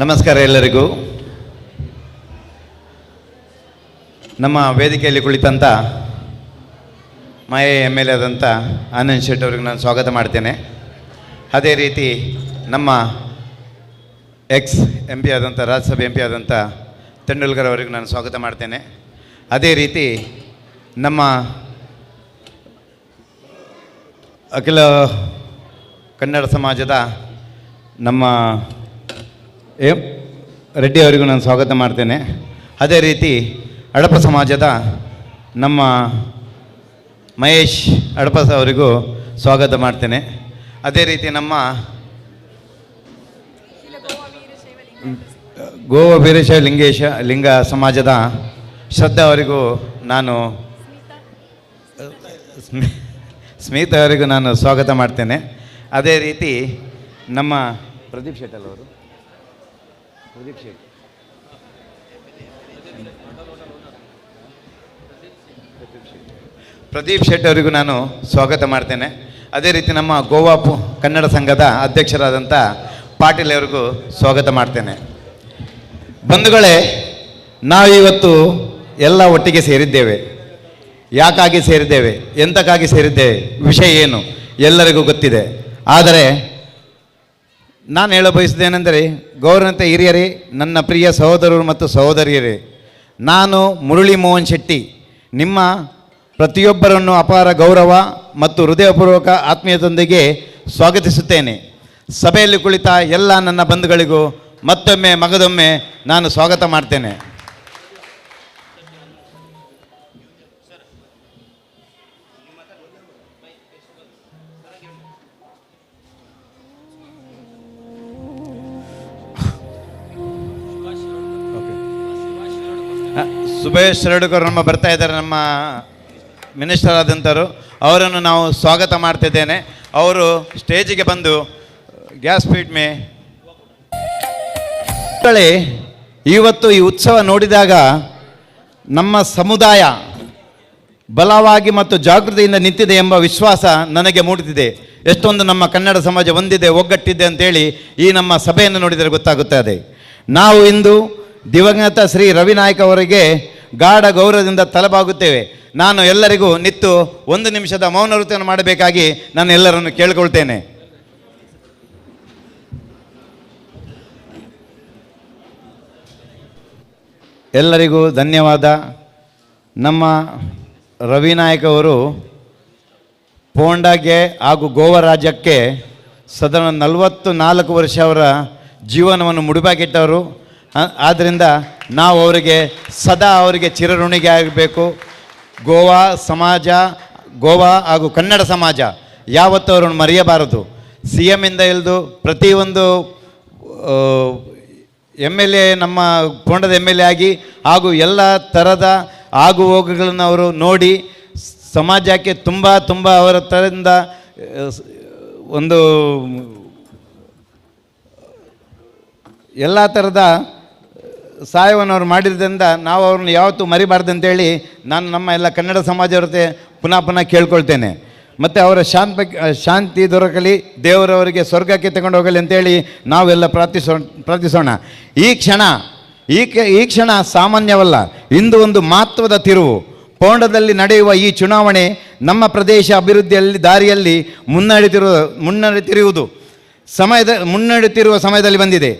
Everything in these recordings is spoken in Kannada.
ನಮಸ್ಕಾರ ಎಲ್ಲರಿಗೂ. ನಮ್ಮ ವೇದಿಕೆಯಲ್ಲಿ ಕುಳಿತಂಥ ಮಾಯೆ MLA ಆದಂಥ ಆನಂದ್ ಶೆಟ್ಟಿ ಅವರಿಗೆ ನಾನು ಸ್ವಾಗತ ಮಾಡ್ತೇನೆ. ಅದೇ ರೀತಿ ನಮ್ಮ ಎಕ್ಸ್ MP ಆದಂಥ ರಾಜ್ಯಸಭೆ MP ಆದಂಥ ತೆಂಡೂಲ್ಕರ್ ಅವರಿಗೆ ನಾನು ಸ್ವಾಗತ ಮಾಡ್ತೇನೆ. ಅದೇ ರೀತಿ ನಮ್ಮ ಅಖಿಲ ಕನ್ನಡ ಸಮಾಜದ ನಮ್ಮ ರೆಡ್ಡಿ ಅವರಿಗೂ ನಾನು ಸ್ವಾಗತ ಮಾಡ್ತೇನೆ. ಅದೇ ರೀತಿ ಹಡಪ ಸಮಾಜದ ನಮ್ಮ ಮಹೇಶ್ ಹಡಪ ಅವರಿಗೂ ಸ್ವಾಗತ ಮಾಡ್ತೇನೆ. ಅದೇ ರೀತಿ ನಮ್ಮ ಗೋವಾ ವೀರಶೈವ ಲಿಂಗ ಸಮಾಜದ ಶ್ರದ್ಧಾ ಅವರಿಗೂ ನಾನು ಸ್ಮಿತಾ ಅವರಿಗೂ ನಾನು ಸ್ವಾಗತ ಮಾಡ್ತೇನೆ. ಅದೇ ರೀತಿ ನಮ್ಮ ಪ್ರದೀಪ್ ಶೆಟ್ಟಲ್ ಅವರು ಪ್ರದೀಪ್ ಶೆಟ್ಟಿ ಅವರಿಗೂ ನಾನು ಸ್ವಾಗತ ಮಾಡ್ತೇನೆ. ಅದೇ ರೀತಿ ನಮ್ಮ ಗೋವಾ ಕನ್ನಡ ಸಂಘದ ಅಧ್ಯಕ್ಷರಾದಂಥ ಪಾಟೀಲ್ ಅವರಿಗೂ ಸ್ವಾಗತ ಮಾಡ್ತೇನೆ. ಬಂಧುಗಳೇ, ನಾವಿವತ್ತು ಎಲ್ಲ ಒಟ್ಟಿಗೆ ಸೇರಿದ್ದೇವೆ. ಯಾಕಾಗಿ ಸೇರಿದ್ದೇವೆ, ಎಂತಕ್ಕಾಗಿ ಸೇರಿದ್ದೇವೆ, ವಿಷಯ ಏನು ಎಲ್ಲರಿಗೂ ಗೊತ್ತಿದೆ. ಆದರೆ ನಾನು ಹೇಳ ಬಯಸಿದ್ದೇನೆಂದರೆ, ಗೌರವಂತ ಹಿರಿಯರೇ, ನನ್ನ ಪ್ರಿಯ ಸಹೋದರರು ಮತ್ತು ಸಹೋದರಿಯರೇ, ನಾನು ಮುರಳಿ ಮೋಹನ್ ಶೆಟ್ಟಿ ನಿಮ್ಮ ಪ್ರತಿಯೊಬ್ಬರನ್ನು ಅಪಾರ ಗೌರವ ಮತ್ತು ಹೃದಯಪೂರ್ವಕ ಆತ್ಮೀಯತೆಯೊಂದಿಗೆ ಸ್ವಾಗತಿಸುತ್ತೇನೆ. ಸಭೆಯಲ್ಲಿ ಕುಳಿತ ಎಲ್ಲ ನನ್ನ ಬಂಧುಗಳಿಗೂ ಮತ್ತೊಮ್ಮೆ ಮಗದೊಮ್ಮೆ ನಾನು ಸ್ವಾಗತ ಮಾಡ್ತೇನೆ. ಸುಭಾಷ್ ಶಿರೋಡ್ಕರ್ ನಮ್ಮ ಬರ್ತಾ ಇದ್ದಾರೆ, ನಮ್ಮ ಮಿನಿಸ್ಟರ್ ಆದಂಥವರು. ಅವರನ್ನು ನಾವು ಸ್ವಾಗತ ಮಾಡ್ತಿದ್ದೇನೆ. ಅವರು ಸ್ಟೇಜಿಗೆ ಬಂದು ಗ್ಯಾಸ್ ಪೀಟ್ ಮೇ ಇವತ್ತು ಈ ಉತ್ಸವ ನೋಡಿದಾಗ ನಮ್ಮ ಸಮುದಾಯ ಬಲವಾಗಿ ಮತ್ತು ಜಾಗೃತಿಯಿಂದ ನಿಂತಿದೆ ಎಂಬ ವಿಶ್ವಾಸ ನನಗೆ ಮೂಡುತ್ತಿದೆ. ಎಷ್ಟೊಂದು ನಮ್ಮ ಕನ್ನಡ ಸಮಾಜ ಒಂದಿದೆ, ಒಗ್ಗಟ್ಟಿದೆ ಅಂತೇಳಿ ಈ ನಮ್ಮ ಸಭೆಯನ್ನು ನೋಡಿದರೆ ಗೊತ್ತಾಗುತ್ತದೆ. ನಾವು ಇಂದು ದಿವಂಗತ ಶ್ರೀ ರವಿನಾಯಕ್ ಅವರಿಗೆ ಗಾಢ ಗೌರವದಿಂದ ತಲೆಬಾಗುತ್ತೇವೆ. ನಾನು ಎಲ್ಲರಿಗೂ ನಿತ್ತು 1 ನಿಮಿಷದ ಮೌನ ವೃತ್ತಿಯನ್ನು ಮಾಡಬೇಕಾಗಿ ನಾನು ಎಲ್ಲರನ್ನು ಕೇಳಿಕೊಳ್ತೇನೆ. ಎಲ್ಲರಿಗೂ ಧನ್ಯವಾದ. ನಮ್ಮ ರವಿನಾಯಕ್ ಅವರು ಪೋಂಡಾಗೆ ಹಾಗೂ ಗೋವಾ ರಾಜ್ಯಕ್ಕೆ ಸಾಧಾರಣ 44 ವರ್ಷ ಅವರ ಜೀವನವನ್ನು ಮುಡಿಪಾಗಿಟ್ಟವರು. ಆದ್ದರಿಂದ ನಾವು ಅವರಿಗೆ ಸದಾ ಅವರಿಗೆ ಚಿರಋಣಿಗೆ ಆಗಬೇಕು. ಗೋವಾ ಸಮಾಜ, ಗೋವಾ ಹಾಗೂ ಕನ್ನಡ ಸಮಾಜ ಯಾವತ್ತೂ ಅವರನ್ನು ಮರೆಯಬಾರದು. CM ಇಂದ ಹಿಡಿದು ಪ್ರತಿಯೊಂದು MLA, ನಮ್ಮ ಪೋಂಡದ MLA ಆಗಿ ಹಾಗೂ ಎಲ್ಲ ಥರದ ಆಗು ಹೋಗುಗಳನ್ನು ಅವರು ನೋಡಿ ಸಮಾಜಕ್ಕೆ ತುಂಬ ಅವರ ಥರದಿಂದ ಒಂದು ಎಲ್ಲ ಥರದ ಸಹಾಯವನ್ನು ಅವ್ರು ಮಾಡಿರೋದ್ರಿಂದ ನಾವು ಅವ್ರನ್ನ ಯಾವತ್ತೂ ಮರಿಬಾರ್ದು ಅಂತೇಳಿ ನಾನು ನಮ್ಮ ಎಲ್ಲ ಕನ್ನಡ ಸಮಾಜದ ಜೊತೆ ಪುನಃ ಕೇಳ್ಕೊಳ್ತೇನೆ. ಮತ್ತು ಅವರ ಶಾಂತಿ ದೊರಕಲಿ, ದೇವರವರಿಗೆ ಸ್ವರ್ಗಕ್ಕೆ ತಗೊಂಡು ಹೋಗಲಿ ಅಂತೇಳಿ ನಾವೆಲ್ಲ ಪ್ರಾರ್ಥಿಸೋಣ. ಈ ಕ್ಷಣ ಸಾಮಾನ್ಯವಲ್ಲ, ಇಂದು ಒಂದು ಮಹತ್ವದ ತಿರುವು. ಪೋಂಡದಲ್ಲಿ ನಡೆಯುವ ಈ ಚುನಾವಣೆ ನಮ್ಮ ಪ್ರದೇಶ ಅಭಿವೃದ್ಧಿಯಲ್ಲಿ ದಾರಿಯಲ್ಲಿ ಮುನ್ನಡೆಯುತ್ತಿರುವ ಸಮಯದಲ್ಲಿ ಬಂದಿದೆ.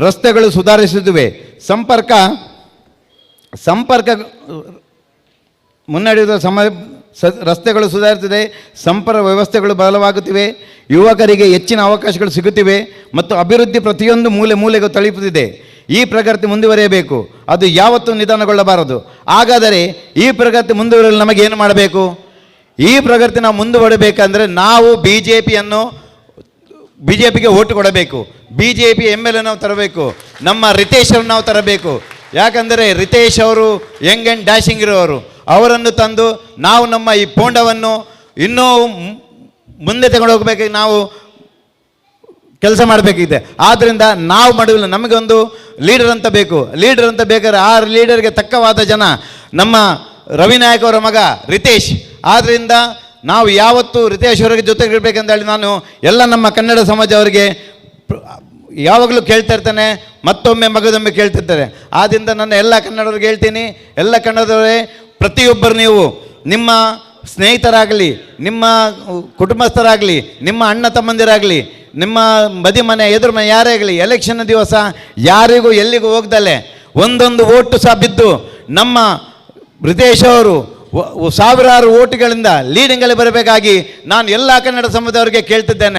ರಸ್ತೆಗಳು ಸುಧಾರಿಸುತ್ತಿವೆ, ಸಂಪರ್ಕ ಮುನ್ನಡೆಯುವ ರಸ್ತೆಗಳು ಸುಧಾರಿಸುತ್ತಿದೆ, ಸಂಪರ್ಕ ವ್ಯವಸ್ಥೆಗಳು ಬಲವಾಗುತ್ತಿವೆ, ಯುವಕರಿಗೆ ಹೆಚ್ಚಿನ ಅವಕಾಶಗಳು ಸಿಗುತ್ತಿವೆ ಮತ್ತು ಅಭಿವೃದ್ಧಿ ಪ್ರತಿಯೊಂದು ಮೂಲೆಗೂ ತಲುಪುತ್ತಿದೆ. ಈ ಪ್ರಗತಿ ಮುಂದುವರಿಯಬೇಕು, ಅದು ಯಾವತ್ತೂ ನಿಧಾನಗೊಳ್ಳಬಾರದು. ಹಾಗಾದರೆ ಈ ಪ್ರಗತಿ ಮುಂದುವರಿಯಲು ನಮಗೇನು ಮಾಡಬೇಕು? ಈ ಪ್ರಗತಿ ನಾವು ಮುಂದುವರಬೇಕಂದ್ರೆ ನಾವು BJPಗೆ ಓಟು ಕೊಡಬೇಕು. BJP MLA ನಾವು ತರಬೇಕು. ನಮ್ಮ ರಿತೇಶ್ ಅವ್ರನ್ನ ನಾವು ತರಬೇಕು. ಯಾಕಂದರೆ ರಿತೇಶ್ ಅವರು ಯಂಗ್ ಆ್ಯಂಡ್ ಡ್ಯಾಶಿಂಗ್ ಇರೋರು. ಅವರನ್ನು ತಂದು ನಾವು ನಮ್ಮ ಈ ಪೋಂಡವನ್ನು ಇನ್ನೂ ಮುಂದೆ ತಗೊಂಡು ಹೋಗಬೇಕಾಗಿ ನಾವು ಕೆಲಸ ಮಾಡಬೇಕಿದೆ. ಆದ್ದರಿಂದ ನಾವು ಮಾಡುವುದಿಲ್ಲ, ನಮಗೊಂದು ಲೀಡರ್ ಅಂತ ಬೇಕು. ಲೀಡರ್ ಅಂತ ಬೇಕಾದ್ರೆ ಆ ಲೀಡರ್ಗೆ ತಕ್ಕವಾದ ಜನ ನಮ್ಮ ರವಿನಾಯಕ್ ಅವರ ಮಗ ರಿತೇಶ್. ಆದ್ದರಿಂದ ನಾವು ಯಾವತ್ತೂ ರಿತೇಶ್ ಅವರಿಗೆ ಜೊತೆಗಿರಬೇಕಂತ ಹೇಳಿ ನಾನು ಎಲ್ಲ ನಮ್ಮ ಕನ್ನಡ ಸಮಾಜ ಅವರಿಗೆ ಯಾವಾಗಲೂ ಕೇಳ್ತಾ ಇರ್ತಾನೆ, ಮತ್ತೊಮ್ಮೆ ಮಗದೊಮ್ಮೆ ಕೇಳ್ತಿರ್ತಾರೆ. ಆದ್ದರಿಂದ ನನ್ನ ಎಲ್ಲ ಕನ್ನಡವ್ರಿಗೆ ಹೇಳ್ತೀನಿ, ಎಲ್ಲ ಕನ್ನಡದವರೇ, ಪ್ರತಿಯೊಬ್ಬರು ನೀವು ನಿಮ್ಮ ಸ್ನೇಹಿತರಾಗಲಿ, ನಿಮ್ಮ ಕುಟುಂಬಸ್ಥರಾಗಲಿ, ನಿಮ್ಮ ಅಣ್ಣ ತಮ್ಮಂದಿರಾಗಲಿ, ನಿಮ್ಮ ಬದಿ ಮನೆ ಎದುರು ಮನೆ ಯಾರೇ ಆಗಲಿ, ಎಲೆಕ್ಷನ್ ದಿವಸ ಯಾರಿಗೂ ಎಲ್ಲಿಗೂ ಹೋಗ್ದಲೆ ಒಂದೊಂದು ಓಟು ಸಹ ಬಿದ್ದು ನಮ್ಮ ಹೃದಯೇಶ್ ಅವರು ಸಾವಿರಾರು ಓಟುಗಳಿಂದ ಲೀಡಿಂಗಲ್ಲಿ ಬರಬೇಕಾಗಿ ನಾನು ಎಲ್ಲ ಕನ್ನಡ ಸಮುದಾಯವರಿಗೆ ಕೇಳ್ತಿದ್ದೇನೆ.